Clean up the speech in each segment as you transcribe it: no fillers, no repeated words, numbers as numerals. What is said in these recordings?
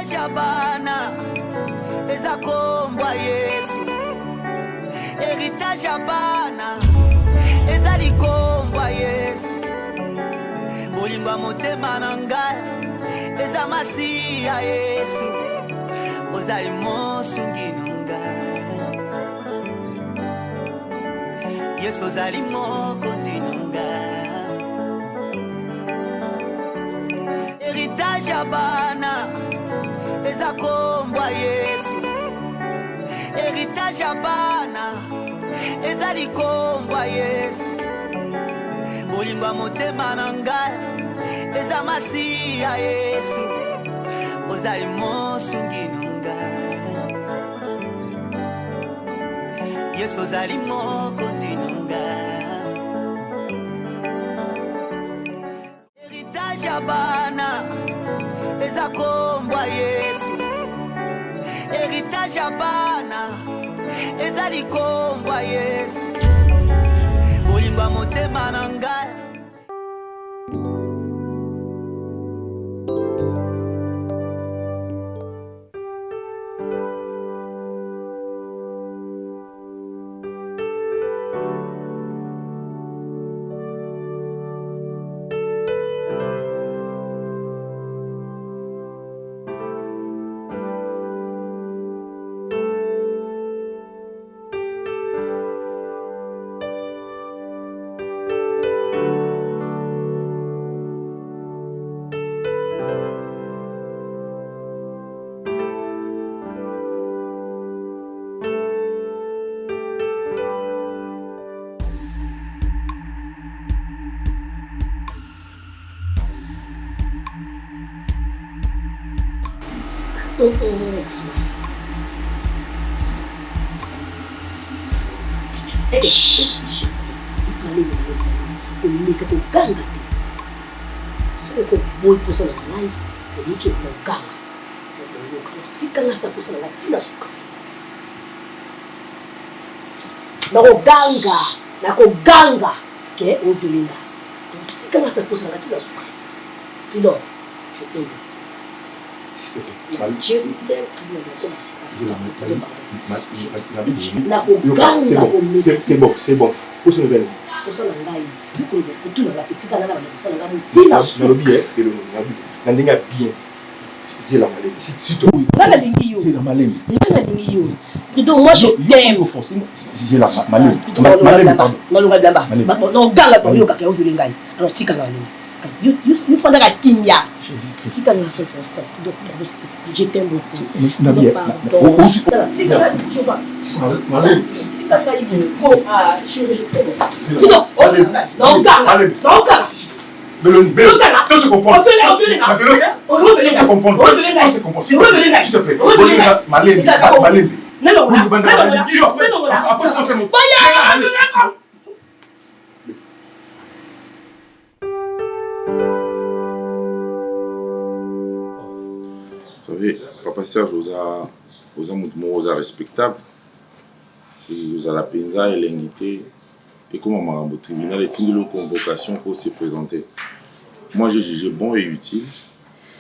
héritage ya bana ezakombwa Yesu, héritage ya bana ezalikombwa Yesu, bolingo motema na ngai eza masiya Yesu, ozali mosungi na ngai Yesu, ozali mokonzi na ngai. Héritage ya bana ezakombwa Yesu, héritage ya bana ezalikombwa Yesu, bolingo motema na ngai eza masiya Yesu, ozali mosungi na ngai Yesu, ozali mokonzi na ngai. Héritage ya bana ezakombwa Yesu, héritage ya bana ezalikombwa Yesu, bolingo motema na ngai. nakoganga ke ovilinga tika ngasa posa na tina suka tudo c'est bon. Où sont les amis? Moi je t'aime. J'ai la malème. Non, gala pour yo kaka ovilinga. Alors tika na malème. You fanda ka kimia. Tika na 100%. Donc je t'aime beaucoup. Nabi. Tika na choba. Malème. Tika na ibi ko chérie je t'aime. Non, gala. Belon, tout se comprend. Vous savez, Papa Serge vous a respectable et vous a la penza et l'unité et comment m'a au tribunal et une convocation pour se présenter. Moi, j'ai jugé bon et utile,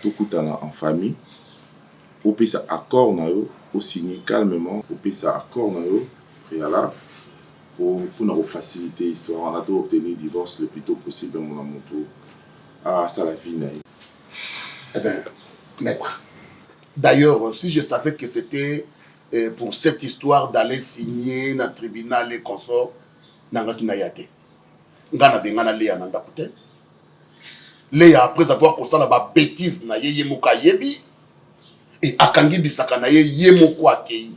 tout coup en famille, pour payer ça accord, pour signer calmement, pour payer ça accord, préalable, pour nous faciliter l'histoire. On a tout obtenu le divorce le plus tôt possible, mon amour. Ah, ça la vie, Eh bien, maître, d'ailleurs, si je savais que c'était pour cette histoire d'aller signer dans le tribunal et consorts, Nangaki Nayate. Ngana bengana Léa Nandakute. Léa, après avoir constaté la bêtise, na ye moka yebi, et akangi bisaka na ye yemoko akei.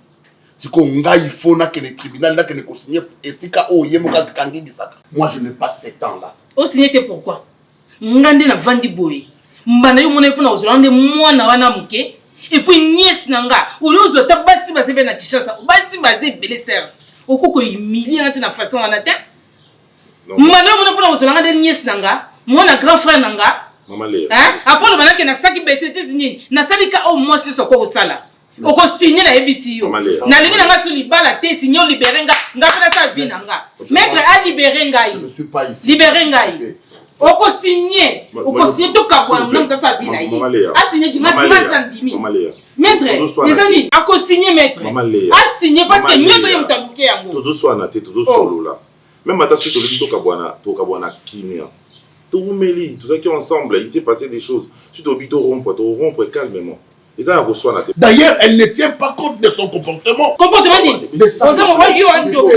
C'est qu'on il faut que le tribunal n'a que ne signer et si ka o yemoka kangi bisaka. Moi, je n'ai pas 7 ans là. O signé pourquoi? Ngande na vandi boy. Mbana yo mona epona ozolande mwana wana muke. Et puis nièce nanga, ou l'ose tabasi basé na Kinshasa, basi basé belé Serge. Okoko humilié na façon wana te. Mbana mona pona ozolanga de nièce nanga, mona grand frère nanga. Maman Léa. Hein? Apolo bana ke na saki bete te signé. Na salika au moins le soko sala. Oko signé na ebisi yo. Na lingi nanga suli bala te signé libéré nga pena sa vie nanga. Maître a libéré ngai. Je ne suis pas ici. Libéré ngai. Oko signé tout kabwa nanga sa vie na yi. A signé du ngati masandimi. Maman Léa. Maître, les amis, à co-signer maître. Maman Léa. À signer parce que nous sommes tabouqués en gros. Toujours soit naté, toujours solo là. Même à ta suite, tu as kimia. Tout mêlé, tout ça qui est ensemble, il s'est passé des choses. Tu dois rompre calmement. Et ça, d'ailleurs, elle ne tient pas compte de son comportement. Comportement dit. On s'en va yo ando,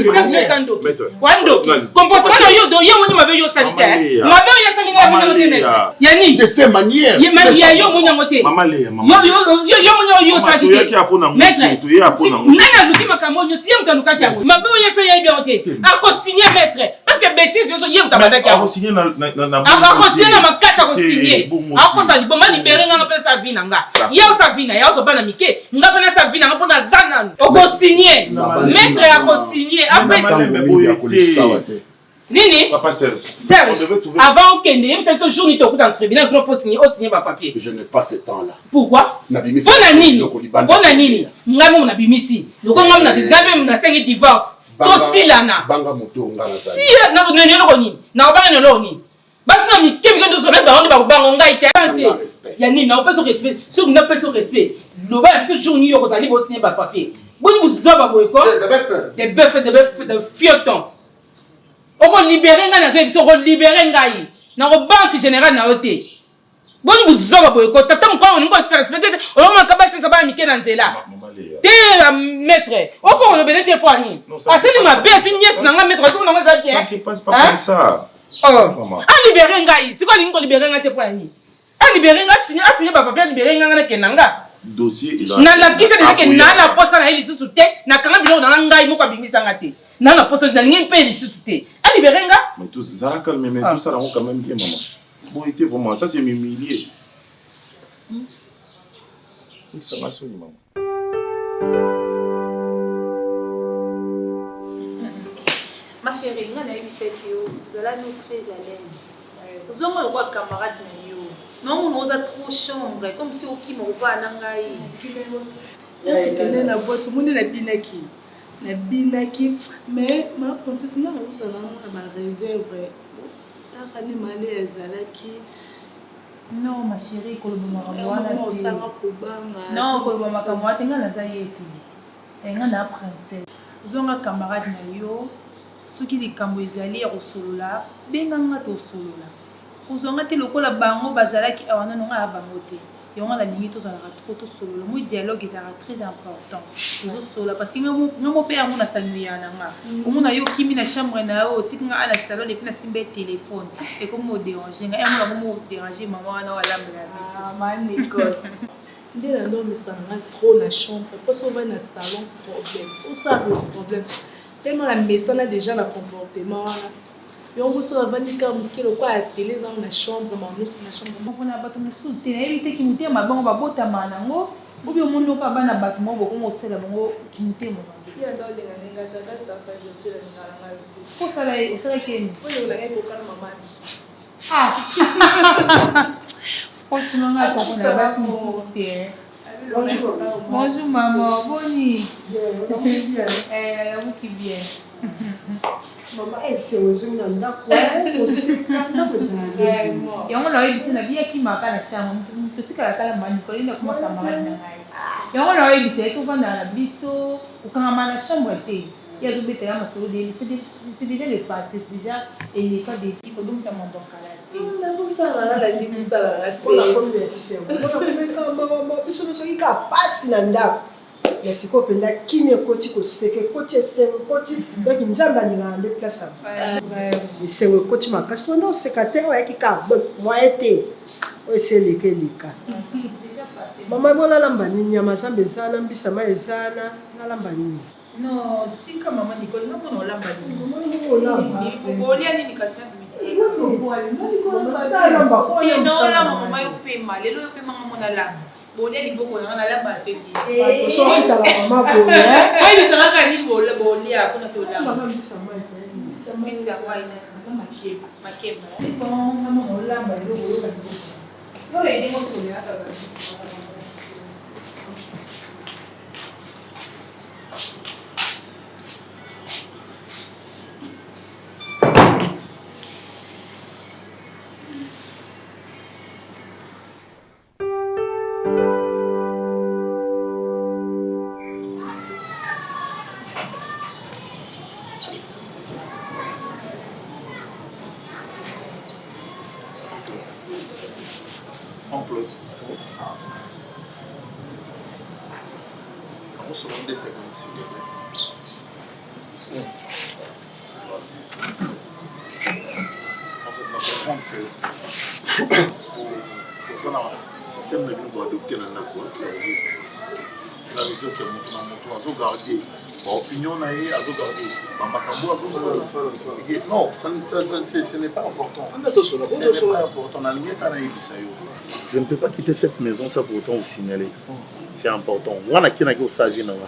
ando. Wando. Comportement yo moni mabe yo sanitaire. Mabe yo sanitaire moni moté. Yani de ces manières. Ye mani ya yo moni moté. Maman Léa, maman. Yo moni yo sanitaire. Tu y a pour nous. Maître. Tu y a pour nous. Nana luki makambo yo tiye mtanuka kya. Mabe yo sa ya bien moté. Ako signer maître. Parce que bêtise yo so ye mtabanda kya. Ako signer na ako signer na makasa ko signer. Ako sa liboma libérer nga pe sa vie nanga. Yo Savina, ya osopana mike, ngapana Savina ngapona zana. Oko signer. Maître ya ko signer. Nini? Papa Serge. Avant que ne me ce jour ni to dans tribunal pour signer au signer papier. Je n'ai pas ce temps là. Pourquoi? Bona nini? Bona nini? Ngamo na bimisi. Loko ngamo na bisgabe na sengi divorce. To silana. Banga moto ngala. Si na nini lo nini? Na banga lo nini? Parce que nous sommes tous les barons de Bangonga et il y a ni pas son respect, sur n'a pas son respect. Le bas ce jour nous allons vous signer par papier. Bon vous avez boycott des bœufs de fiotons. On va libérer na na on va libérer ngai. Na banque générale na hôtel. Bon vous avez boycott tant qu'on ne peut pas respecter on va capable ça va miquer dans là. T'es maître. On peut le bénéficier pour ni. Ah c'est ma bête une nièce na maître tout na ça bien. Ça se passe pas comme ça. Oh, a libéré ngai, c'est quoi l'ingo libéré ngai te poani? A libéré ngai signé ba papier libéré ngai na kenanga. Dossier il a. Na la kisa de que na na posa na elisi sute, na kanga bilo na ngai mo kwa bimisa ngate. Na na posa na ngai pe elisi sute. A libéré ngai? Mais tout ça là calme mais tout ça là quand même bien maman. Bon était vraiment ça c'est m'humilier. Ça m'a sonné maman. Ma chérie, vous allez nous très à l'aise. Vous avez un camarade, non, on a trop chambre, comme si on qui m'en va à Nangaï. Na boîte, tout le monde na binaki, mais ma princesse, nous allons ma réserve. T'as ramené malé ezalaki. Non, ma chérie, Non, koloma makamwa tenga na zayeti. Enga na princesse. Zonga camarade na yo. Soki likambo ezali ya kosolola benganga tosolola kozonga te lokola bango bazalaki awana nonga ya bango te yango nalingi tozalaka trop tosolola moi dialogue ezalaka très important tozosolola parce que ngamo mpe yango nasaluya nanga omona yo okimi na chambre na yo otiki nga ana salon epuis nasimba ye telefone ekomi oderange nga yango nango moderange mama wana walambela biso manicole nde na ndo mesanga trop na chambre mposo ovai na salon problème osala problème tellement la maison a déjà le comportement. Et on se va dire que le quoi à télé dans la chambre, dans la chambre. On a battu sous télé, qui nous tient ma banque, ma botte à manango. Ou bien on n'a pas ban à battement, on sait la bango qui nous tient. Il y a dans les gars, ça fait jeter la nana. Pour ça, il serait qu'il faut la haine au calme maman. Ah. Franchement, on a battu mon terre. Bonjour maman, Bonnie. Vous qui bien. Maman, elle s'est rejointe dans la cour aussi. Et on a eu dit la vie qui m'a pas la chambre. Petit caractère m'a dit qu'il y a comme camarade. Et on a eu dit c'est tout dans la biseau ou quand on a la chambre était. Il y a des bêtes là, c'est déjà le passé, c'est déjà et l'état des filles, donc ça m'a donc non, ça va la vie, ça la conversion. Passe nanda. Mais si qu'on peut dire qui me coach ko seke coach c'est coach donc njamba ni na déplacer. Mais c'est le coach ma casse non c'est katé o yaki ka moi été. O c'est les kelika. Mama bona lamba ni nyama sambe sana mbisa mai sana na lamba ni. Non, tika maman Nicole, non on l'a pas dit. On l'a dit ka sambe. Non la maman yo pe mal, lelo yo pe maman mona la. Bolia liboko na la ba te bi. So ita la mama ko. Ai bisanga ka ni bolia kuna to la. Mama bisama ko. Bisama isi akwa ina na makeba. Bon, maman on l'a ba lelo ko ka. Yo le dingo so le ata ba. Oncle. On se rend des secondes, s'il te plaît. En fait, on comprend que pour ça, le système de vie doit adopter la nature. Cela veut dire que mon azo garder opinion naïe, azo garder makambo azo non, ce n'est pas important. Ce n'est pas important. Je ne peux pas quitter cette maison sans pour autant vous signaler. C'est important. Wana kina ki osavi nanga.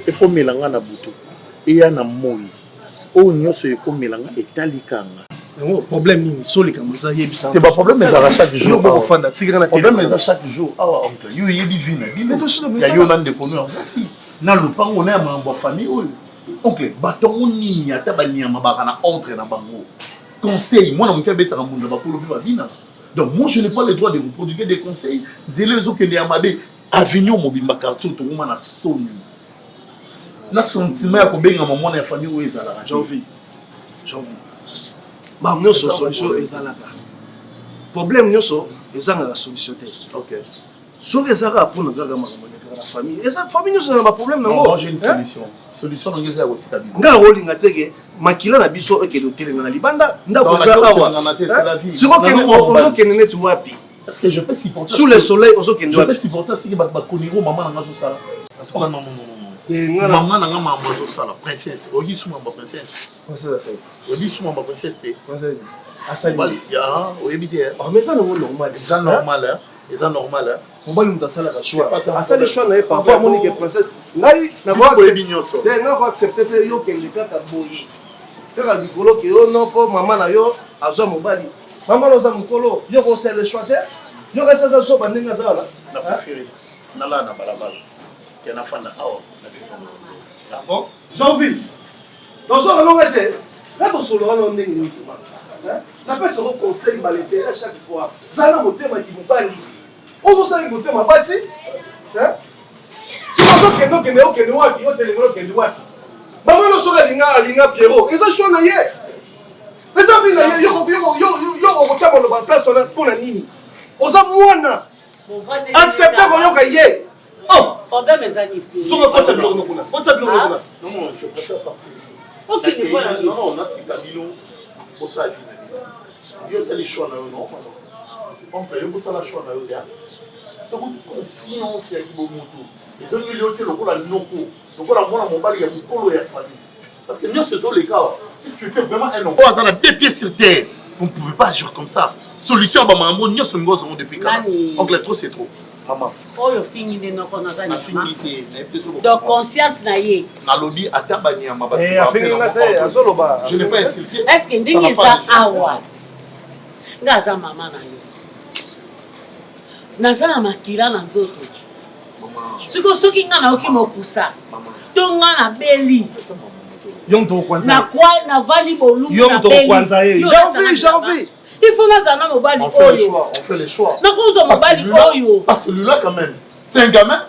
Et pour melanga na butu. Et ya na moi. O nyoso e ko melanga etalikanga. Non, problème nini soli comme ça yebisa. C'est pas problème mais à chaque jour. Yo fanda tigana na problème mais à chaque jour. Ah oncle, yo yebi vina. Mais to solo mais ça. Yo nan de kono. Si na lupango na mambo famille oyo. Oncle, batongo nini ata banyama bakana entre na bango. Conseil, moi na mke beta mbunda bakolo bi babina. Donc moi je n'ai pas le droit de vous prodiguer des conseils. Zele zo kende amabe avenue mobimba quartier to ngoma na soni. Na sentiment ya kobenga maman na famille oyo ezala. J'envie. Bah, nous sommes solution ezalaka. Problème nous sommes ezanga la solution té. OK. So ezaka pour notre la famille. Et ça famille nous sommes pas problème non. Moi j'ai une solution. Solution ngeza ya kotika bi. Nga rolinga teke makila na biso eke do tele na libanda ndako za awa. C'est la vie. Siko ke ozo kenene tu wapi. Est-ce que je peux supporter sous le soleil ozo kenene. Je peux supporter si ba koniro maman na ngazo sala. Non. Maman na ngama mazo sala princesse. Oyi suma ba princesse. C'est ça. Oyi suma ba princesse té. C'est asali. Ya, oyi bité. Oh mais ça non normal. C'est normal hein. C'est normal. On va lui sala ka choix. Asali choix na pas pas monique princesse. Ngai na ba binyoso. Na ba accepter yo kende kaka boye. Kaka dikolo ke yo non po maman na yo azo mobali. Maman oza mukolo yo ko c'est le choix té. Yo ka ça so ba ndinga zala. Na préféré. Na la na balabala. Kena fana awa. Garçon, j'ai envie. Dans ce moment là, là tu solo on ndinga ni kuma. Na pesa ko conseil balete à chaque fois. Zana motema ki mobali. Ozo sali motema basi. Si on kendo kende wapi, on telengolo kende wapi. Maman no soka linga Pierrot. Eza choix na ye. Les amis na ye yo ko tshaba lo ba place on pour na nini. Oza mwana. Accepter ko yo ka ye. Oh, problème est annifié. Sur le côté de l'eau, côté de l'eau. Non, je préfère partir. Ok, non, on a tika bilon. Pour ça, yo c'est les choix là, non. On peut yo ça la choix là, ya. C'est une conscience ya kibomoto. Ils ont mis l'autre le la noko. Donc la moi mon bali ya mukolo ya famille. Parce que nous ce sont les cas. Si tu étais vraiment un homme, on a deux pieds sur terre. Vous ne pouvez pas agir comme ça. Solution ba maman, nous sommes gros depuis quand. Oncle trop c'est trop. Maman. Oh, yo fini de noko na zani. Donc conscience na ye. Na lobby atabani mabati. Eh, afini na te, azoloba. Je n'ai pas insulté. Est-ce que ndingi za awa? Ngaza mama na yo. Naza makila na nzoto. Siko soki nga na oki mopusa. To nga na beli. Yom to kwanza. Na kwa na vali bolu na beli. Yom to kwanza ye. J'envie. Il faut na mobali oyo. On fait les choix. Na ko zo mobali oyo. Pas celui-là quand même. C'est un gamin.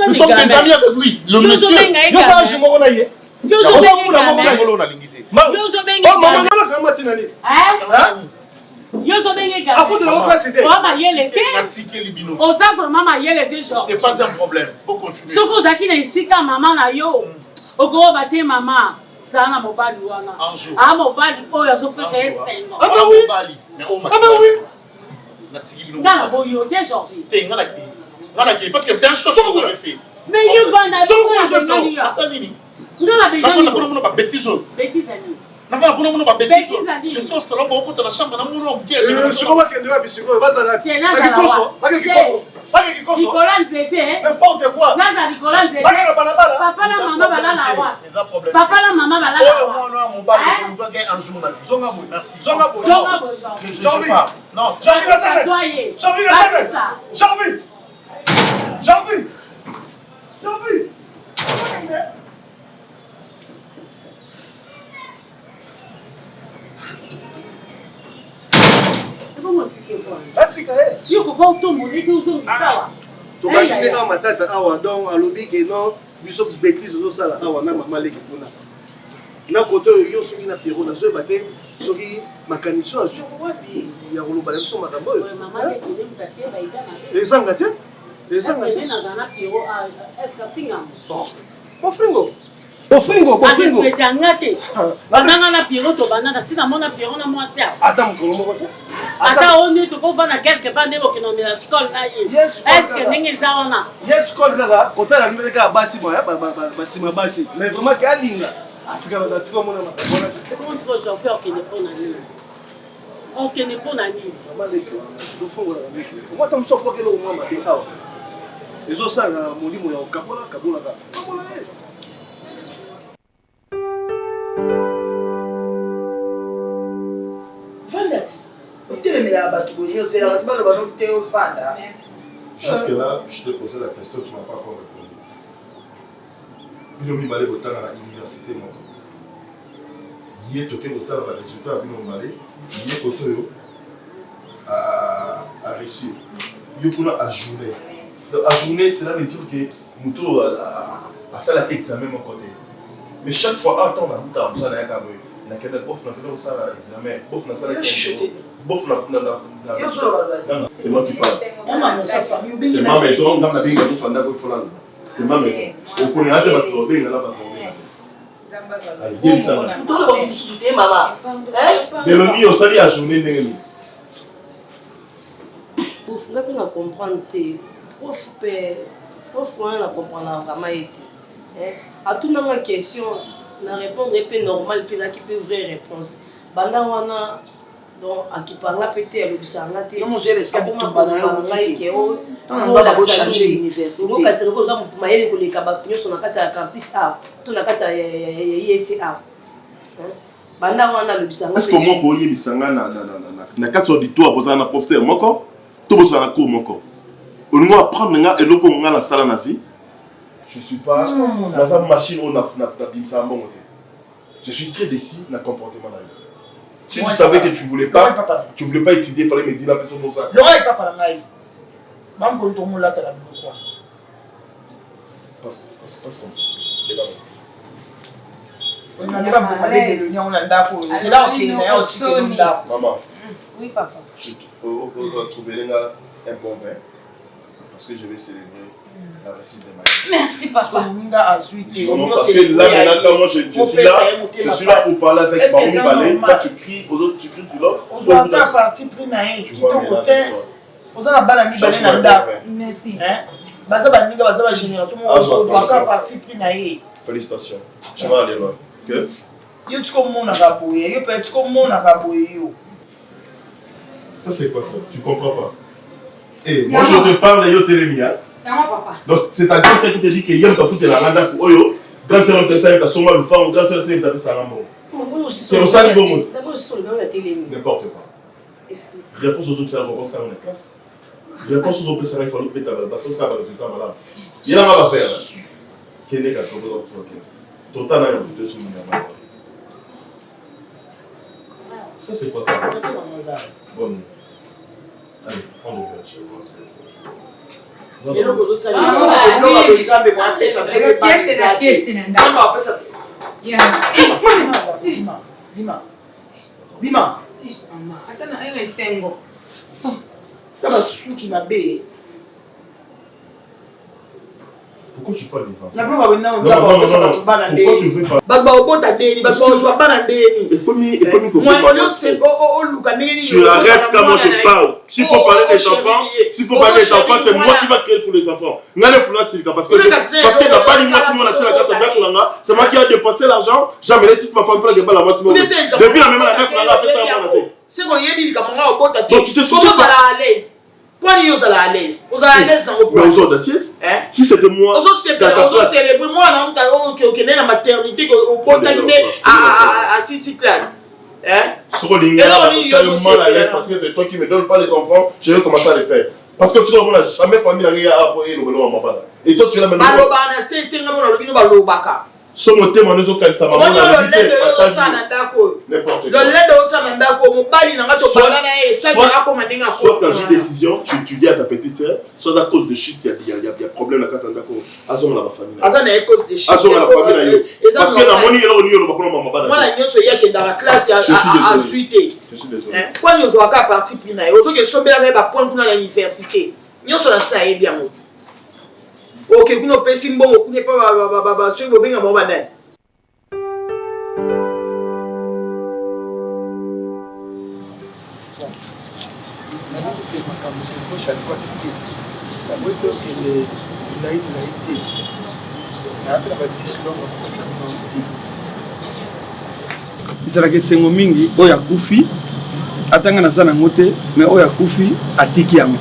Nous sommes des amis avec lui. Le monsieur. Yo ça je m'en ye. Yo zo benga gamin. Yo zo benga gamin. Maman na kama tinani. Yo zo benga gamin. Afo de la place Mama yele te. Oza vraiment ma yele te genre. C'est pas un problème. Faut continuer. Soko zaki na isika mama na yo. Oko bate mama. Sana mobali wana. Ah mobali oyo azopesa esengo. Ah bah oui. Mais on m'a. Ah bah oui. Ngana boyo te genre. T'es ngana ki parce que c'est un choc que vous avez fait. Mais yo bana yo. Asanini. Ngana besoin. Na pour pas bêtise. Bêtise ani. Na pour pas bêtise. Je suis au salon beaucoup dans la chambre na mon bien. Je crois que ndio bisiko basa na. Akikoso. Nicolas Nzete. N'importe quoi. Naza Nicolas Nzete. Papa na mama balala wa. Papa na mama balala wa. Moi non mon bal on doit gagner un jour na vie. Zonga boy, merci. Zonga boy. Je pas. Non, j'ai envie la scène. J'ai envie. Atika eh. Yo ko ba utomo ni ko zo sawa. To ba ni na matata awa donc alobi ke non biso bêtise zo sala awa na mama leki kuna. Na koto yo soki na Pierrot na zo baté soki makanisi azwi yango wapi ya koloba na biso makambo oyo ezanga te bofingo anga te bananga na Pierrot to banana sina mona Pierrot na mwasi ata mokolo moko te ata oni to kova quelque part ndebo kino na school na ye est-ce que ndenge za ona yes call kaka kotala ndenge ka basi moya basima basi mais vraiment que alinga atika mona makambo comment est-ce que je fais okene pona nini amaleki sidofongo na miso omata msoko kelo mwa mabe awa ezosala molimo ya okabola kabola Jusque là, je te posais la question, tu ne m'as pas encore répondu. Binomi Malé Botana à l'université, moi. Il y a toqué Botana par résultat à Binomi Malé, il y a Kotoyo à réussir. Il y a à journée. Donc, à journée, cela veut dire que Mouto a ça la examen mon côté. Mais chaque fois, attends, on a besoin d'un câble. On a qu'à bof, on a ça l'examen. Bof, on a ça l'examen. Bof, c'est moi qui parle. C'est ma maison. C'est ma maison. On connaît un peu ma trouvé, on a pas mais le mieux, ça dit à journée. Prof, on a comprendre. Prof, on a comprendre vraiment été. À toute ma question, on répondre un peu normal, puis là qui peut vraie réponse. Banda wana donc à qui parle peut-être le bisanga te. Non, je vais escaper tout banana qui on va changer université. On va se reposer pour mailler que les kabapinyo sont en cas de campus A, tout la carte ISA. Banda wana le bisanga. Est-ce que moi pour y bisanga na carte auditoire pour ça na professeur moko, tout besoin na cours moko. On va apprendre nga et loko nga la salle na vie. Je suis pas dans une machine où on a bimsa bon. Je suis très déçu de notre comportement là. Si tu savais que tu voulais pas étudier, il fallait me dire la personne comme ça. Laurent est pas par là. Même quand on l'a t'as quoi. Passe comme ça. On a déjà parlé de l'union on a d'accord. C'est là qu'il y a aussi que là. Maman. Oui papa. On va trouver là un bon vin parce que je vais célébrer la réussite de ma vie. Merci papa. Parce que là maintenant moi je suis là pour parler avec Mamouni Balé. Quand tu cries aux autres, tu cries sur l'autre. On doit encore partir plus naïf. Qui ton côté. On a pas la mi balé nanda. Merci. Hein? Baza baninga baza ba génération on doit encore partir plus naïf. Félicitations. Tu vas aller loin. OK? Yo tu comme mon akaboye, yo peut-être comme mon akaboye yo. Ça c'est quoi ça? Tu comprends pas? Eh, moi je te parle et yo télémia. Papa. Donc c'est ta grande sœur qui te dit que hier ça fout la randa pour oyo. Grande sœur te ça ta soma le pain, grande sœur c'est ta ça rambo. C'est au sali bon mot. D'abord sur le la télé. N'importe quoi. Réponse aux autres c'est encore ça on est classe. Réponse aux autres c'est il faut le péter parce que ça va résultat malade. Il a mal à faire. Kene ka sobo OK. Total na yo fout sur mon. Ça c'est quoi ça? Bon. Allez, prends le verre chez moi. Bima. Pourquoi tu parles des enfants? Non, pourquoi tu veux tu arrêtes quand moi je parle. S'il faut parler des enfants, c'est moi qui va créer pour les enfants. Parce qu'il n'a pas dit c'est moi qui ai dépensé l'argent, j'ai amené toute ma famille pour la la moitié. Depuis la même année, c'est qu'on y est dit que donc tu te souviens pas à l'aise. Pourquoi vous allez à l'aise? Vous allez à l'aise dans vos mais aux autres d'assises, si c'était moi, aux autres célébrer moi on a la maternité au contaminé à 6 classes. tu es mal à l'aise parce que c'est toi qui me donnes pas les enfants, je vais commencer à les faire. Parce que tu vois, jamais famille n'a rien à apporter le ballon à ma part. Et toi tu es là maintenant. son motema nozokanisa mama le lait de osana ndako mobali nanga tobala na ye esalaka koma ndenge soit dans une décision tu dis à ta petite sœur soit à cause de chute il y a problème na kati ya ndako azonga na famille aza na cause de chute azonga na famille na yo parce que na moni eloko niyo lobakona mama bana mwana nyonso eyakendaka classe azwi te kwa nyonso aka parti pli na ye ozoki esombelaka ye bapoint kuna na université nyonso na si na yebi yango oke kuna opesi mbongo kuna epa basoki bobenga bango badani ezalaka esengo mingi oyo akufi atanga naza nango te mais oyo akufi atiki yango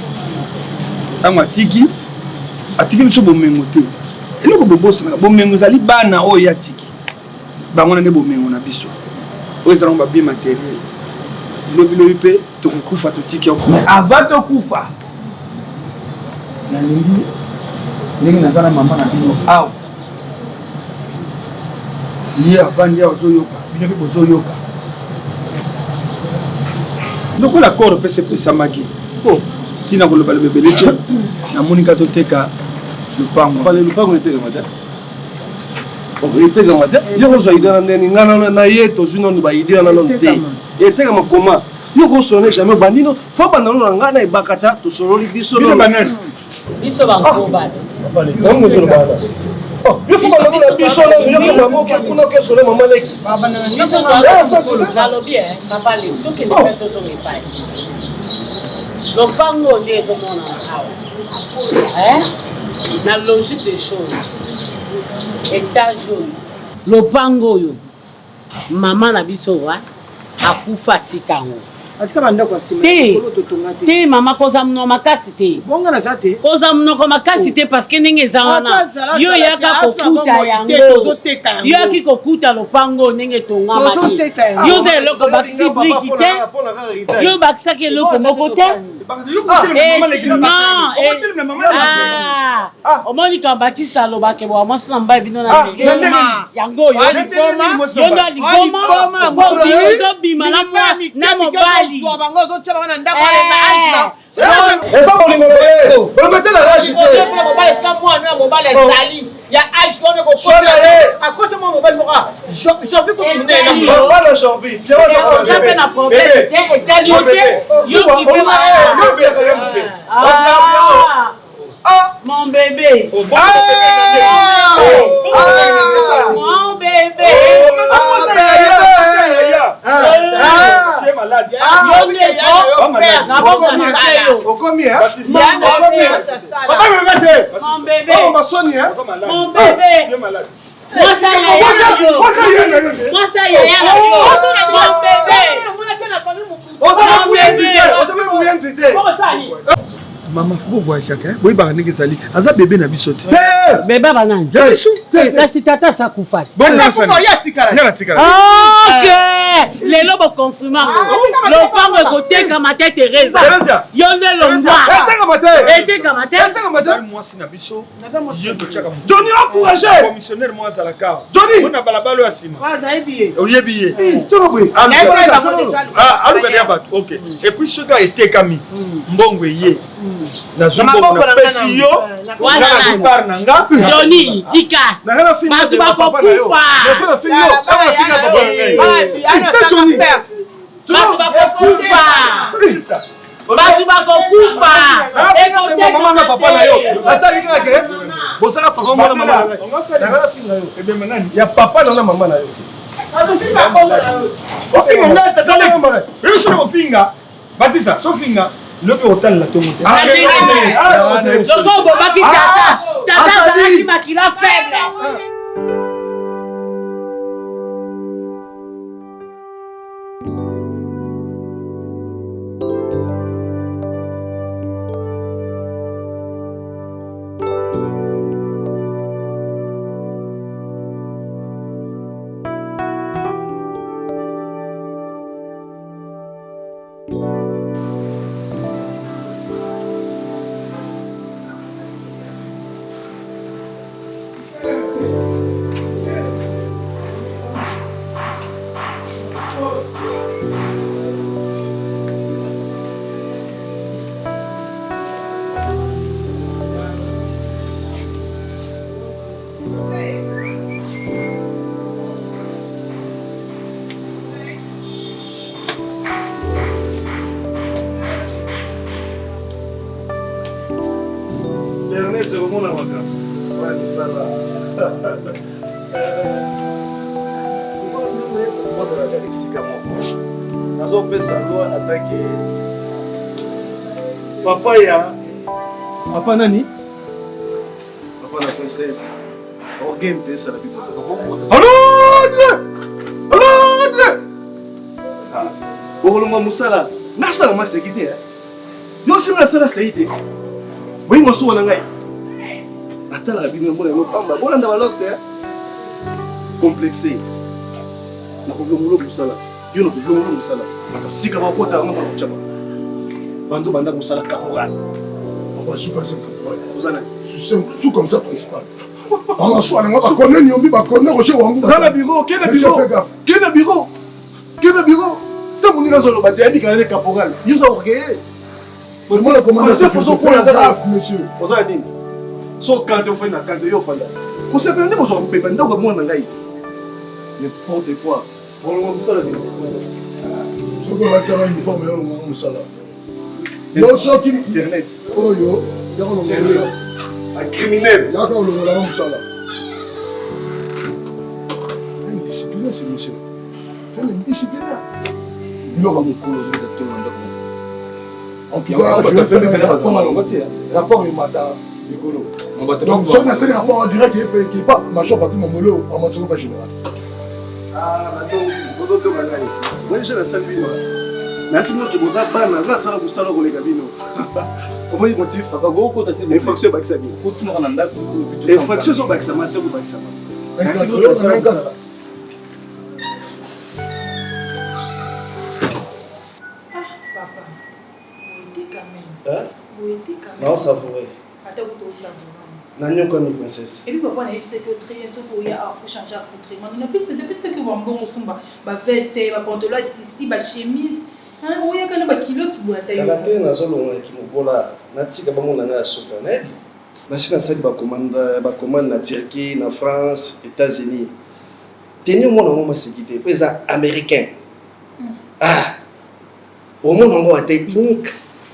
ntango atiki biso bomengo te eloko bobosanaka bomengo ezali bana oyo atiki bango na nde bomengo na biso oyo ezalaka babie matériel lobilobi mpe tokokufa totiki yango mais avant tokufa nalingi ndenge naza na mama na bino awa ye avandi awa ozoyoka bino mpe bozoyoka lokola koro mpe sepesamaki ntina koloba lebebele te namoni ka toteka lupango etekama te etekama te yo kozwa ide na ndeni nga na ye tozwi nano baide ya nano te etekama koma yo kosone jamais bandino fo banda no na nga na ebakata tosololi biso biso bakobati yo fo banda no na biso nano yo komama oke kuna okesole mama leki nalobi papa le tokende mpe tozonga epai lopango nde ezomonana awa na logique des choses étage oyo lopango oyo mama na biso akufa atika yango atika bandako asima te mama koza munoko makasi te bonga naza te koza munoko makasi te parce que ndenge eza wana yo yaka kokuta yango yo yaki kokuta lopango ndenge tongama te yo oza eloko bakisi briki te yo bakisaki eloko moko te omoni ka batisi alobake boa mwasi na mbai bino na yango oyo yo ndo aligoma ozobima na mobali eza bolingo bolingo te na rashi te mobali esika mwana ya mobali ezali ya age wana akota mwa mobali moka jovi komunena jovi oza mpe na problème te etali yo te yo kipema mon bébé mon bébé tu es malade mon bébé moi ça y est mama faut voyager boy ba ndenge ezali aza bébé na biso te bébé banani kasi tata sakufati lelo bokonfirma lopango ekotekama te Teresa yo nde longwa mwasi na biso Johnny encouragé commissionnaire moi azalaka Johnny na balabalo ya nsima oyebi ye alukadi bato ok et puis soki etekami mbongo eye nazwi mbongo napesi yo par na nga Johnny tika bato bakokufa bato bakokufa mama papa na yo atali kaka bosala papa mwana mama na yo ebema nani ya papa na mama na yo ofinga nga tatale mama yo sio ofinga batisa sofinga lobi otalela tongo te loko bobaki tata azalaki makila faible internet komona makambo wana misala kozalaka esika moko nazopesa loi atake papa nani papa na princesse organe pesa la bokolonga mosala nasala maseki te yo si nasala sei te boyi mosuwa na ngai natalaka bino mbona yango pamba bolanda baloxe complexe nakobilongolo mosala yo nakobilongolo mosala bato sika bakota ngo bakocama bando banda mosala caporal sous comme ça principal. On soit là, on connaît Niombi, on connaît Roger Wangou. Ça le bureau, quel est bureau? Quel est bureau? Quel est bureau? Tant mon gars sur le bateau, il dit qu'il est caporal. Ils ont regardé. Moi le commandant, c'est faut faire grave, monsieur. Vous avez dit. Sauf quand on fait une carte de Yofanda. Vous savez pas, vous avez payé pendant que moi n'ai n'importe quoi. On le ça le bureau. Ce qu'on va faire un uniforme, on le ça là. Yo soki internet. Oh yo, y'a qu'on le un criminel. Y'a qu'on le ça là. Indisciplinaire c'est monsieur. C'est indisciplinaire. Yo va me coller de tout le monde. En tout cas, je vais faire un rapport au matin. Donc, si on a fait un rapport en direct qui n'est pas major pas tout mon mollo, en matière pas général. Ah, maintenant, vous autres, moi j'ai la salle vidéo. Merci beaucoup pour ça. Bana, grâce à la boussole au Legabino. Comment il motive? Les fractions Baxami. Les fractions sont Baxama, c'est vous Baxama. Merci beaucoup pour ça. Papa, vous étiez quand même. Vous étiez quand même. Non, savouré. Attends, vous êtes savouré. Nanyo comme une princesse. Et puis papa, on a dit que très ce qu'il y a, faut changer accoutrement. On a plus depuis ce que vous bon somba, ba veste, ba pantalon ici, ba chemise. Hein, on y a quand même ba culotte pour la taille. Quand tu es dans zone où qui me bola, natika ba mona na sokanedi. Machine à salle ba commande na Turquie, na France, États-Unis. Tenir mon nom ma sécurité, président américain. Ah. Au monde on a été unique.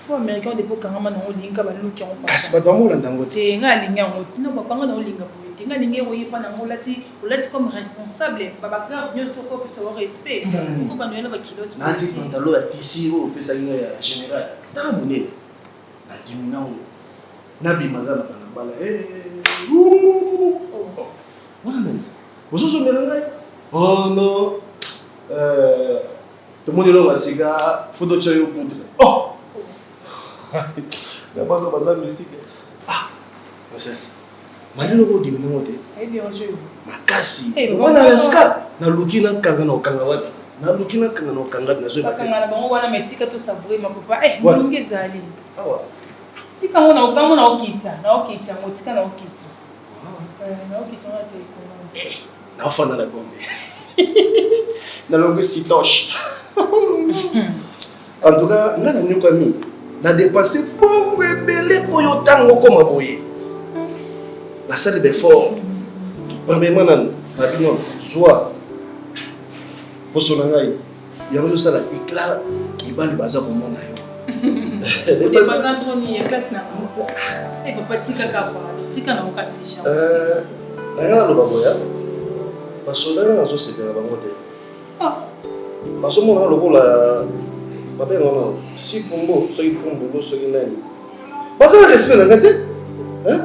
Les Américains ont des beaux camarades dans le link avec nous qui ont pas. C'est pas dans mon langue. C'est un gars ligne en haut. Non, pas dans le link pour être. Un gars ligne où il pas dans le lati. Ou lati comme responsable. Papa gars bien sûr pour savoir respect. Pourquoi pas nous aller avec kilote. Nanti pantalon à tissu ou peut ça une général. Tamboné. Na dimina ou. Nabi magana na bala. Oh. Voilà même. Vous vous souvenez? Oh non. Tout le monde est là au cigare. Faut d'autres choses au bout. Oh. D'abord, on va faire musique. Ah, princesse. Malino ko di mina ngote. Eh bien, je. Makasi. Wana laska. Na lukina kanga na kanga wapi. Na lukina kanga na kanga na zo. Kanga na bango wana metika to savourer ma papa. Eh, mulunge zali. Awa. Tika ngona ukama na okita. Na okita motika na okita. Na okita na te commande. Na fana la gombe. Na longue sitoche. En tout cas, ngana nyuka mi. Na dépensé beaucoup belé pour yo tango comme aboye. La salle d'effort. Premièrement nan babino soit pour son ngai. Ya yo sala éclat ibali baza ko mona yo. Les bazan troni place na. Eh papa tika kapa, tika na okasisha. Na lo baboya. Basoda na zo sepela bango te. Ah. Basomona lo la papa non si pombo soki pombo soki nani bazala respect na ngate hein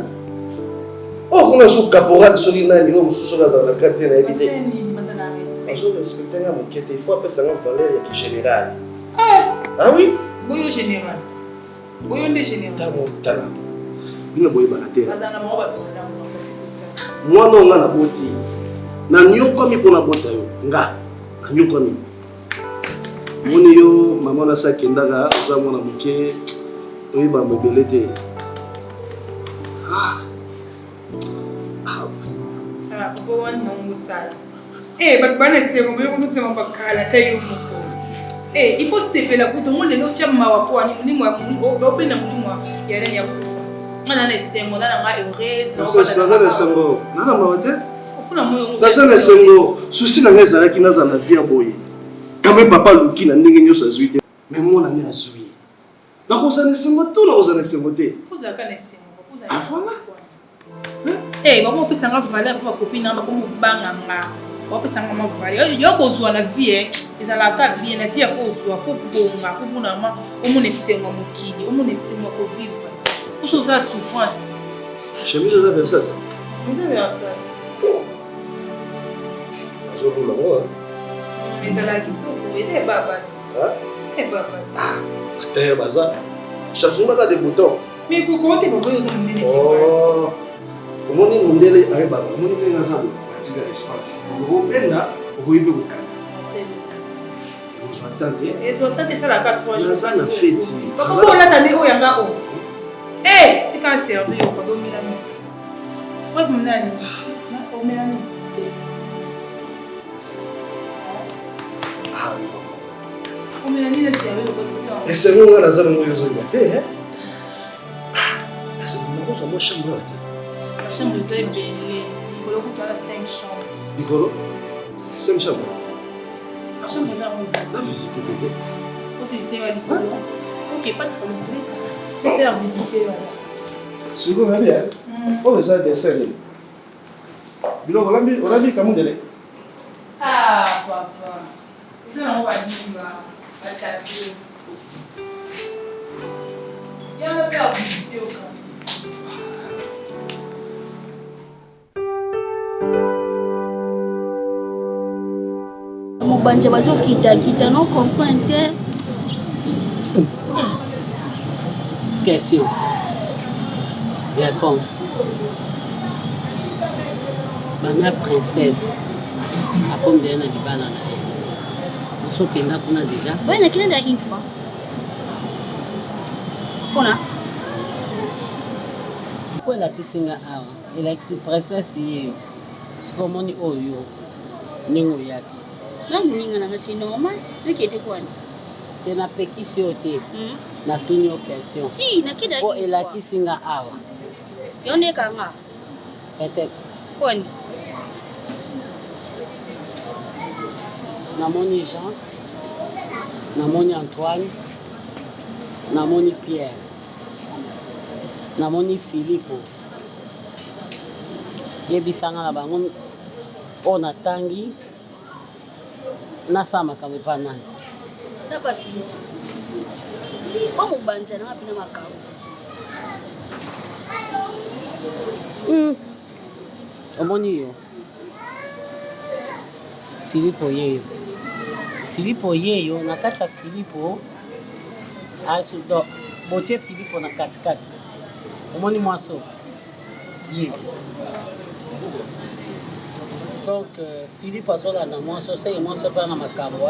oh kuna so caporal soki nani o mususu bazala carte na ebite bazala respect bazo respecter nga mokete il faut apesa nga valeur ya ki général ah oui boyo général boyo nde général tamo tala bino boye balate bazala mo ba tonda mwana nga na boti na nyokomi pona bota yo nga na nyokomi moni yo mama na sa kendaka za mwana moke oyeba mobele te bo wana musala bat bana sego bo ko tsema bakala tayo moko il faut sepela kuto ngole lo chama wa kwa ni munimo ya mungu obena munimo ya nani ya kufa ngana na sengo na nga heureuse na ba na sengo na mawate kuna moyo na sengo susi na ngeza laki na za na vie boye. Quand même papa Luki na ndenge nyosa zuite mais moi na ni azui na ko sana sengo to na ko sana sengo te faut za kana sengo Ah voilà. Eh, maman peut s'en valeur pour copine na comme banganga. On peut s'en valeur. Yo ko zo na vie eza la ka bien na tie faut zo faut bonga pour na ma o mo ne senga mokili o mo ne senga ko vivre. Pour ça souffrance. Chemise de Versace. Vous avez ça. Je vous le vois. Mais ça la kitoko, c'est pas passé. C'est pas passé. Eh baza. Changement là des boutons. Mais comment t'es pas aux hommes. Oh. Comment ni mondele arriba. Comment ni ngaza do. Tika espace. Vous benda, vous yebe ko kana. Vous attendez. Et vous attendez ça la 4 jours. Ça na fête. Papa on l'attendait au yanga o. Eh, c'est quand servi au pas dormir là. Moi je m'en allais. Na o melani. Ah. O melani le servi au pas ça. Et c'est nous là za mo yozo ba. Eh. C'est nous ça moi chambre. La chambre est très belle. Nicolo qui a 5 chambres. Nicolo 5 chambres. La chambre est là. La visite bébé. Faut visiter Nicolo. OK, pas de problème. Faire visiter là. C'est bon bien. Oh ça des scènes. Bilo on a mis comme délai. Ah papa. Ça on va dire là. Attaquer. Viens me faire visiter au cas. Mobanja bazokita non comprendre. Question. Réponse. Bana princesse. A combien de libala na ye? Oso penda kuna déjà. Ouais, na kila une fois. Kona. Pour la kisinga awa, ela kisi princesse ye. Sikomoni oyo. Ningo yake. Non, ninga na c'est normal. Mais qui était quoi? Te na pekisi yo te. Na tuni yo question. Si, na kila. Po ela kisinga awa. Yone kanga. Peut-être. Kwani? Namoni Jean, namoni Antoine, namoni Pierre, namoni Philippe. Yebisanga na bango o natangi nasama kama pa nani. Ça passe. Ba mobanja na pina makao. Omoni yo. Philippe yeyo. Philippe yeyo na kati ya Philippe asudo botie Philippe na katikati. Omoni mwaso. Ye. Donc Philippe azola na mwaso c'est mwaso pa na makambo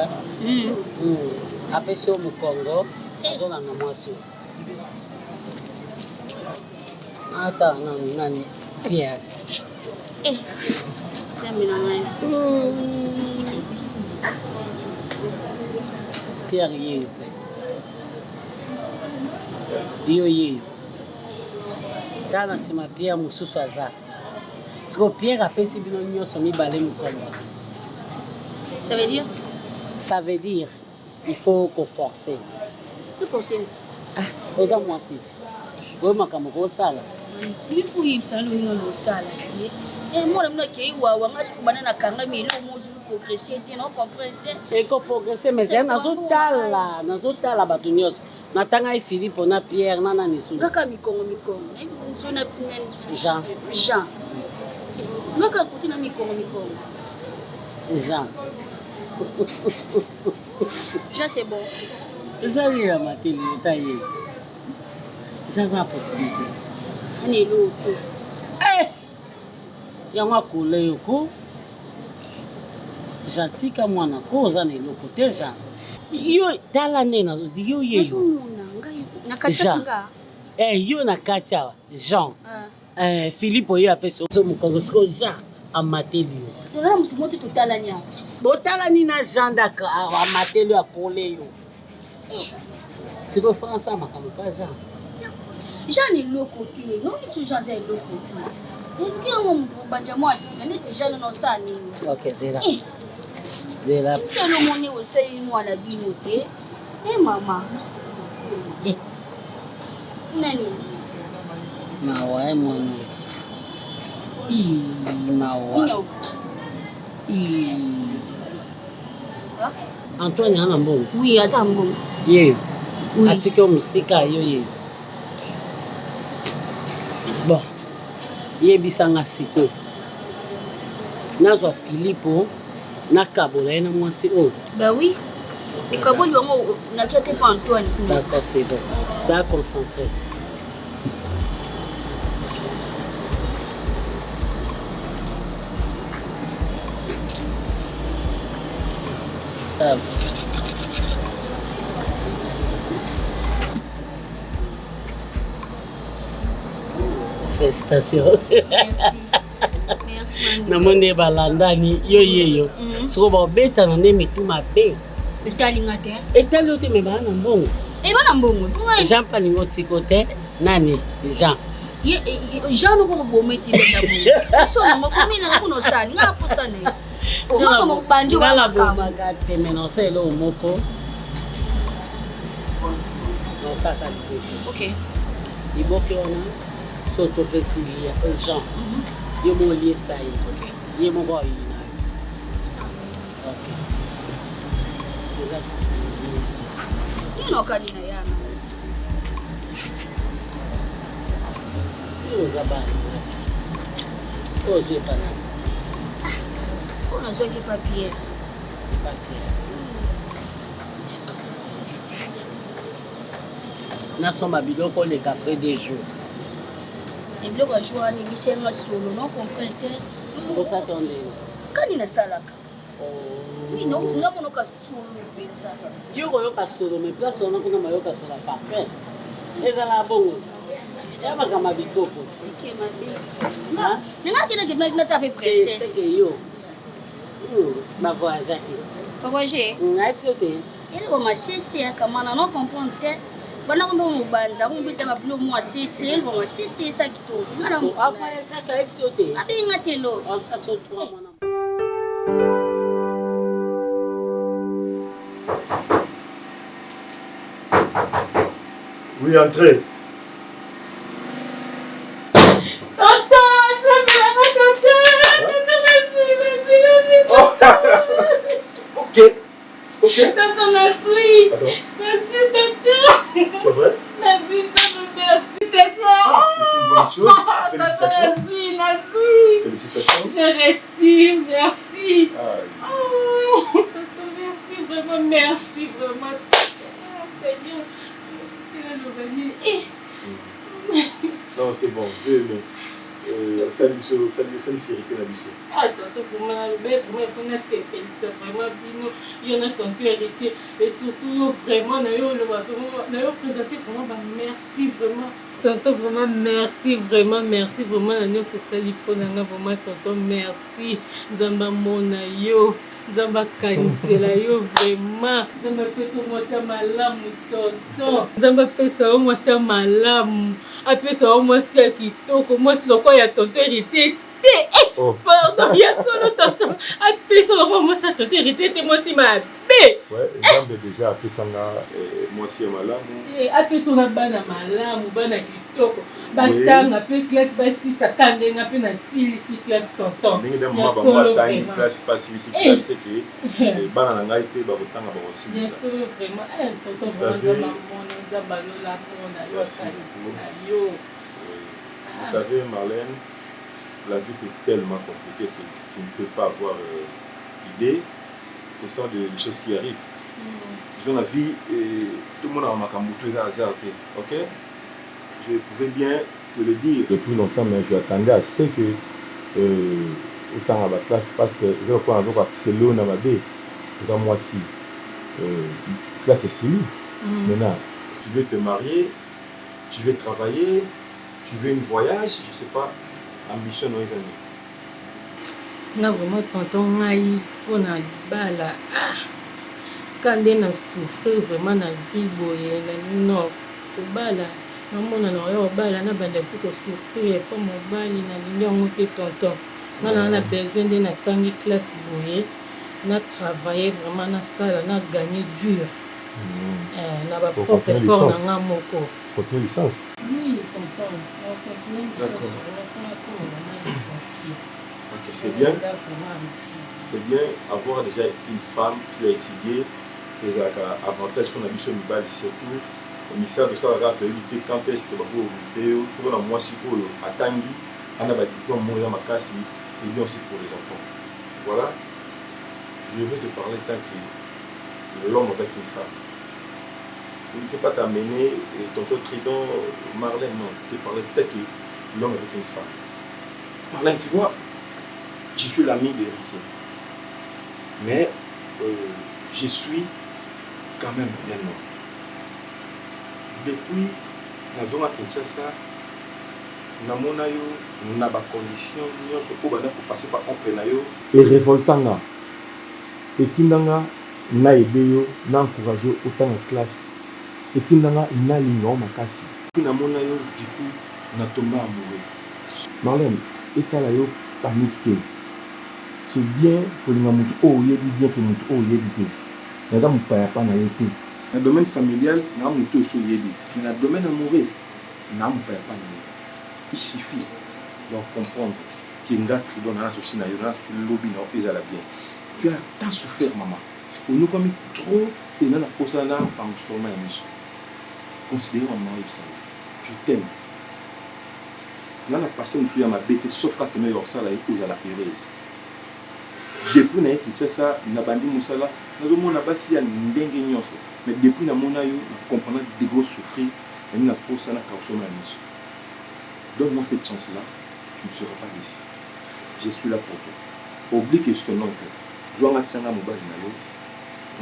apesi o mukongo azola na mwaso. Ata nani Pierre. Pierre yeyo. Yo yeyo. Tala sima Pierre mususu aza. Siko Pierre apesi bino nyonso mibale mukongo. Ça veut dire? Ça veut dire il faut qu'on forcer. Il faut forcer. Ah, oza mwasi. Wewe makambo ko sala. Il faut y sala no sala. Moi, je suis na kanga milo mozu progresser te non comprendre. Et ko progresser mais nazotala bato nyonso. Natanga Philippe na Pierre na nisu. Ngaka mikongo. Nsona Jean. Ngaka kuti na mikongo. Jean. Jean c'est bon. Jean il a maté le taillé. Jean a possibilité. Ani lote. Yango akole yoko jantika mwana ko oza na eloko te Jean yo tala nde nazodi yo yeyo yo na kati awa Jean Philippe oyo apesi ozo mokongo siko Jean amateli yo botalani na Jean daka amateli yo akole yo siko France amakambo pa Jean Jean eloko te non biso Jean za eloko te. Kila mtu mbanja mwasi na déjà non ça ni. OK, c'est là. C'est le monnaie au sein moi la binoté. Maman. Nani? Mawa mwana. Mawa. Antoine ana mbongo. Oui, aza mbongo. Ye. Oui. Atike musika yo ye. Bon. Ye bisanga siko. Nazwa Philippe na kabola na mwasi o. Bah oui. Et kaboli wango n'inquiète pas Antoine. D'accord, c'est bon. Ça a concentré. Ça va. Félicitations. Merci. Namone balandani yo yeyo. Soko ba beta na ndemi tu mabe. Etalinga te. Etali ote me bana mbongo. E bana mbongo. Jean palingo tikote nani Jean. Jean no ko bometi beta bongo. So na makomi na ko no sani nga ko sani. O mako mo banjo wala bomba gate menonse lo moko. Non ça ka OK. Iboke ona soto presilia Jean. Yo mo lié ça y. OK. Yo mo boy. OK. Ino kanina yana. Yo zabani. Ozo pana. On a joué papier. Na soma biloko le après des jours. Et biloko joie ni bisenga solo non comprendre. Pour ça attendez. Kanina salaka. Oui, non, on a mon solo penza. Yo koyoka solo mais place on a kuna mayoka solo parfait. Ezala bongo. Ya makama bikoko. OK ma belle. Nanga kina na tape princesse. C'est yo. Ma voyage. Ma voyage. Na episode. Elle va ma cesse kama na non comprendre. Bana ko mo banza ko mbita ba plo mo cesse elle va ma cesse ça qui to. Ngana mo. Après ça ka episode. Abi ngatelo. On se saute toi mon. Oui, entrez. Ok. Tonton, merci. Attends. Merci, tonton. C'est vrai? Merci, tonton, merci. C'est quoi? C'est une bonne chose. Félicitations. Merci. Félicitations. Je réussis, merci. Ah, oh, tonton, merci, vraiment, merci, vraiment. Oh, Seigneur. non, c'est bon. Je vais aimer. Salut, Férité, la biche. Ah, tonton, vraiment, il faut nous séparer. C'est vraiment bien. Il y en a tonton héritier. Et surtout, vraiment, nous avons présenté vraiment, merci, vraiment. Tonton, vraiment, merci, vraiment. Nous sommes salis pour nous, vraiment, tonton, merci. Zamba mona yo. Zamba kanisela yo, vraiment. Zamba pesa moi c'est malamu, tonton. Zamba pesa moi c'est malamu. Apesa moi c'est kitoko. Moi c'est le quoi ya tonton héritier. Pardon, il y a solo tonton. Apesa moi c'est tonton héritier. Moi c'est ma bé. Ouais, Zamba déjà apesa moi c'est malamu. Apesa na bana malamu, bana kitoko. Batanga pe classe basi sa kandenga pe na silisi classe tonton. Ya solo vraiment. Classe pas silisi classe que bana ngai pe ba botanga ba aussi. Ya solo vraiment. Tonton vraiment mon nzamba lola pona yo kanisa yo. Vous savez Marlène, la vie c'est tellement compliqué que tu ne peux pas avoir idée ce sont des choses qui arrivent. Dans la vie tout le monde a makambutu za hasard, OK? Je pouvais bien te le dire depuis longtemps, mais je attendais à ce que autant à ma classe, parce que je reprends encore c'est l'eau dans ma baie. Dans moi si classe c'est fini. Maintenant, tu veux te marier, tu veux travailler, tu veux un voyage, je sais pas, ambition dans les années. Na vraiment tonton ngai pona bala quand on a souffert vraiment dans la vie boye non to bala namona na yo bala na banda siko souffrir pas mobali na lingi yango te tonton na besoin de na tangi classe boye na travailler vraiment na sala na gagner dur na ba propre effort na nga moko pour licence. Oui, tonton Ok, c'est bien. C'est bien avoir déjà une femme qui a étudié les avantages qu'on a vu sur le bal, surtout au ministère de ça, éviter quand est-ce que vous avez moi si pour Atangi, on a diplôme moi ma casse, c'est bien aussi pour les enfants. Voilà. Je veux te parler tant que l'homme avec une femme. Je ne sais pas t'amener tonton Tridon, Marlène, non. Je te parler peut-être que l'homme avec une femme. Marlène, tu vois, je suis l'ami de l'héritier. Mais je suis quand même un homme. Depuis la zone à Kinshasa, nous avons des conditions pour passer par un nayo et révoltanga. Et tindanga na aidé na encouragé autant en classe. Et tindanga na lignon makasi. Puis na mona yo du coup na tombé amoureux. Marlène, et ça là yo panique. C'est bien pour les gens qui ont bien que nous avons été. Nous avons pas été. Dans le domaine familial, nous avons été aussi. Mais dans le domaine amoureux, nous n'avons pas été. Il suffit de comprendre qu'il y a un tridon dans la société, il y a un lobby dans la bien. Tu as tant souffert, maman. On nous a mis trop et nous avons posé un arbre en formant une mission. Considérez maman, je t'aime. Nous avons passé une fille à ma bête, sauf quand tu as ça, là, où elle a heureuse. Depuis que tu ça, na bandi musala, nous avons basi ya ndenge nyonso. Mais depuis na mona yo, comprendre de gros souffrir, et nous avons posé na kausoma miso. Donne-moi cette chance-là, tu ne seras pas ici. Je suis là pour toi. Oublie que je te nomme. Zoanga tianga mobali na yo,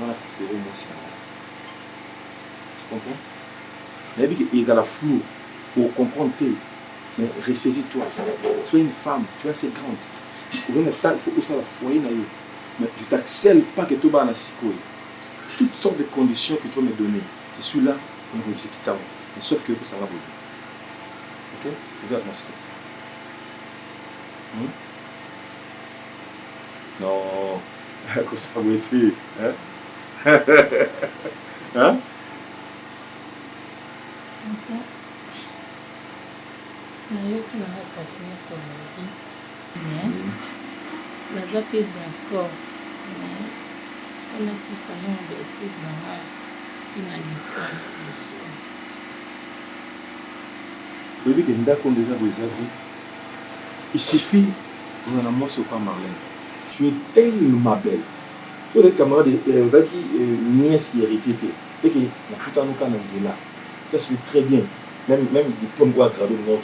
on a considéré moi si. Tu comprends? Mais il y a la flou pour comprendre que, mais ressaisis-toi. Sois une femme, tu es assez grande. Il faut que ça la foyer. Mais je ne t'accèle pas que tu vas en asiko. Toutes sortes de conditions que tu vas me donner. Je suis là pour exécuter. Mais sauf que ça va vous. Ok? Regarde-moi ça. Non. Comment ça va être? Hein? naza mpe d'accord fona sisa nombe etide nanga ntina licence oyebi ke ndako déjà eza vie. Il suffit on a moi sur quoi Marlène. Tu es tellement belle. Tu es camarade ozaki nièce héritier te et que nakutana kana nzela. Ça c'est très bien. Même diplôme quoi grado non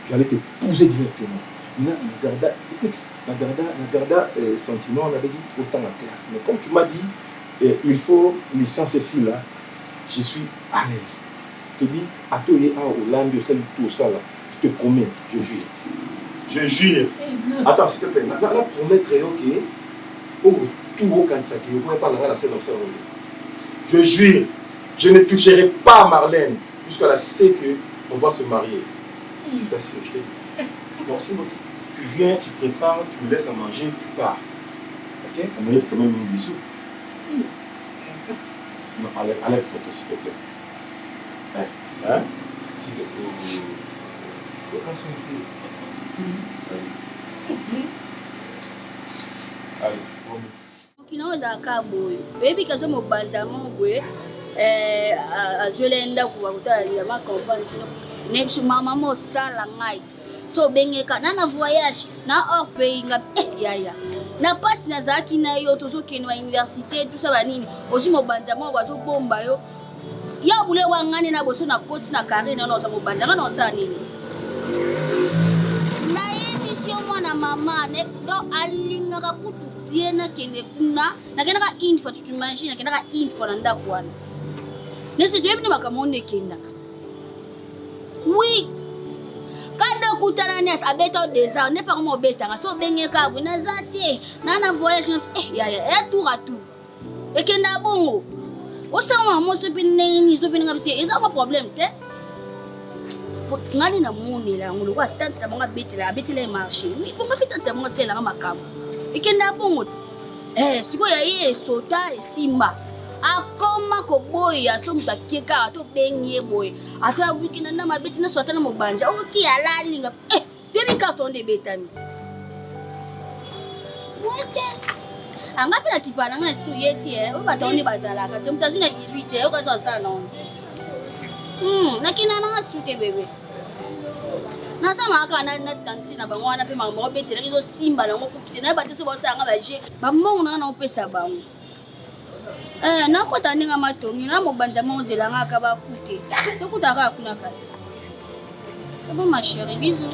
j'allais te poser directement. Écoute, Nagarda sentiment, on avait dit autant la classe. Mais comme tu m'as dit, il faut licence ici là, je suis à l'aise. Je te dis, à toi et à Hollande, tout ça là, je te promets, je jure. Je jure. Attends, s'il te plaît, la promettre est ok. Oh, tout au Kansaki, vous ne pouvez pas la scène comme ça. Je jure, je ne toucherai pas Marlène jusqu'à la sait qu'on va se marier. Je t'assure, je te dis. Donc, c'est bon. Tu viens, tu prépares, tu me laisses à manger, tu pars. Ok? On me lève quand même un bisou. Non, enlève-toi, s'il te plaît. Hein? S'il te plaît. Allez, promis. mokino ezalaka boye oyebi kazo mobanza mo boye azwele ndako bakotala macampagne ne biso mama mosala ngai so obengeka na voyage na hors pays nga yaya na pasi nazalaki na yo tozokende na université tout ça banini osi mobanza mo bazobomba yo ya bule wangane na boso na koti na carré na oza mobanza nga na osala nini na émission mwana mama ne do alingaka kutu tiena kende kuna na kenaka une fois tu t'imagines na kenaka une fois na ndako wana nese tu ebini makamonde kendaka oui quand kutana nes abeta déjà ne pas comment betanga so bengeka bu na zate na voyage ya tour à tour et kenda bongo o sama mo so bineni so binanga bite eza ma problème te ngani na moni la ngolo kwa tante na banga betela marché oui pourquoi petite mo sela makamba et kenda bongo siko ya ye sota esimba akoma koboya so mutu akeka to benye boy ata wikina na mabeti na swata na mobanja oki alalinga baby carton de betamiti anga pela kipana nga su yeti o bataoni bazalaka te mutu azina 18 o kaza sala na on nakina na sute bebe nasama aka na tanti na bango wana pe mama obetela kizo simba na ngoko kitena batese bosanga baje bamongo na opesa bango nakota ninga matongi na mobanza mozela ngaka bakute tokutaka kuna kasi c'est bon ma chérie bisous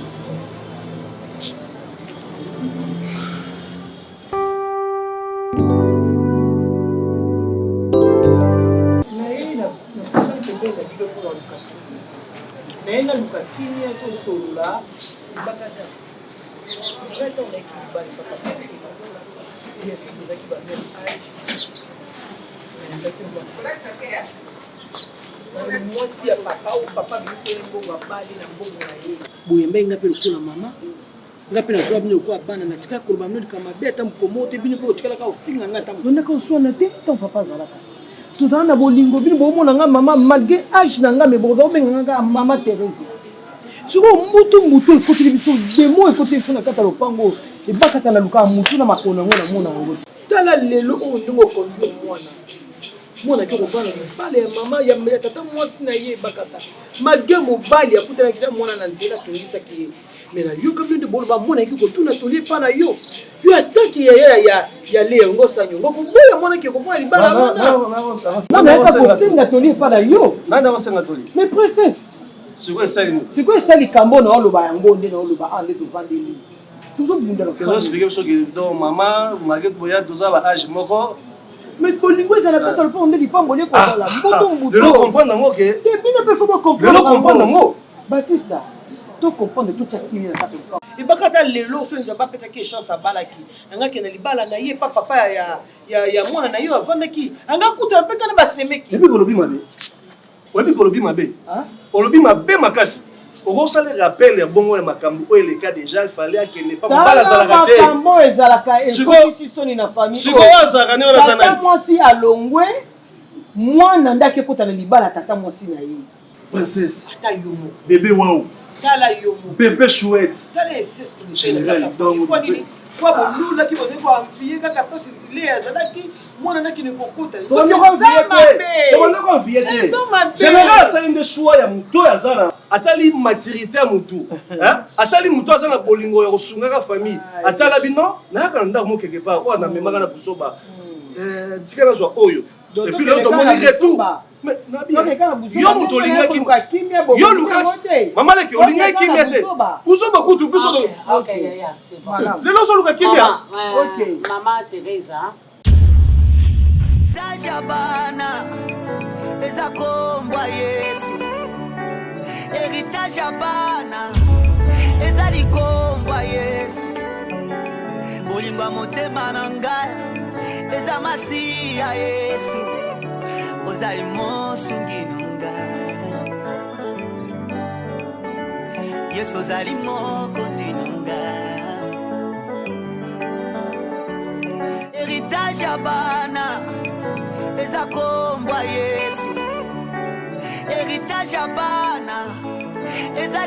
naenda lukakini to solula bakata reto na kibali papa ile siku za kibali mwasi ya papa ou papa bisele mbongo abali na mbongo na ye boyembe ngape lokola mama ngape na zwa bino kwa bana na tika koloba mno kama beta mkomote bino ko tikala ka ofinga ngata ndonda ka oswana te ton papa zalaka tuzana na bolingo bino bomona nga mama malgré âge na nga me boza obenga nga mama Thérèse siko mutu ekoteli biso demo ekoteli biso na kata lopango ebakata na luka mutu na makona ngo na mona ngo tala lelo oyo ndingo kondi mwana ki kofana mobali ya mama ya tata mwasi na ye bakata malgré mobali akutana kila mwana na nzela tongisaki ye mais na yo comme de boloba mwana ki kotuna tolie pa na yo atanki ya lengo sanyo ngoko boya mwana ki kofana libala mwana na ka kosenga tolie pa na yo nanda kosenga tolie mais princesse siko esali kambo na oloba yango nde na oloba ande tovandeli toujours bunda lo kezo expliquer biso que donc mama malgré boya doza ba âge moko mais bolingo ezala kata lofa onde lipango lie kozala mboto mbuto lelo comprendre ngo ke bino pe fo comprendre lelo comprendre ngo Batista to comprendre tout chakini na kata lofa ibakata lelo so nza bapesa ki chance abalaki ngaki na libala na ye papa ya mwana na yo avandaki anga kuta pe kana basemeki ebi kolobi mabe olobi mabe makasi okosala rappel ya bongo ya makambo oyo eleka déjà il fallait akende pa mobala azalaka te makambo ezalaka ekosi soni na famille siko azalaka ne wana sana tata mwasi alongwe mwana ndaki ekota na libala tata mwasi na ye princesse ata yomo bébé wao tala yomo bébé chouette tala insiste kwa bolula ki boze kwa amfiye kaka pasi ile azalaki mwana ndaki ne kokota général asali nde choix ya moto azana atali maturité ya motu atali moto aza na bolingo ya kosungaka famille atala bino nayaka na ndako mo quelque part oyo namemaka na buzoba tika nazwa oyo epuis lelo tomoni retour yo moto olingaki yo luka mama leki olingaki kimia te buzoba kutu biso lelo ozoluka kimia mama Teresa Tajabana eza kombwa Yesu héritage abana eza likombwa Yesu bolingo motema na ngai eza masiya Yesu ozali mosungi na ngai Yesu ozali mokonzi na ngai héritage abana eza kombwa Yesu héritage abana eza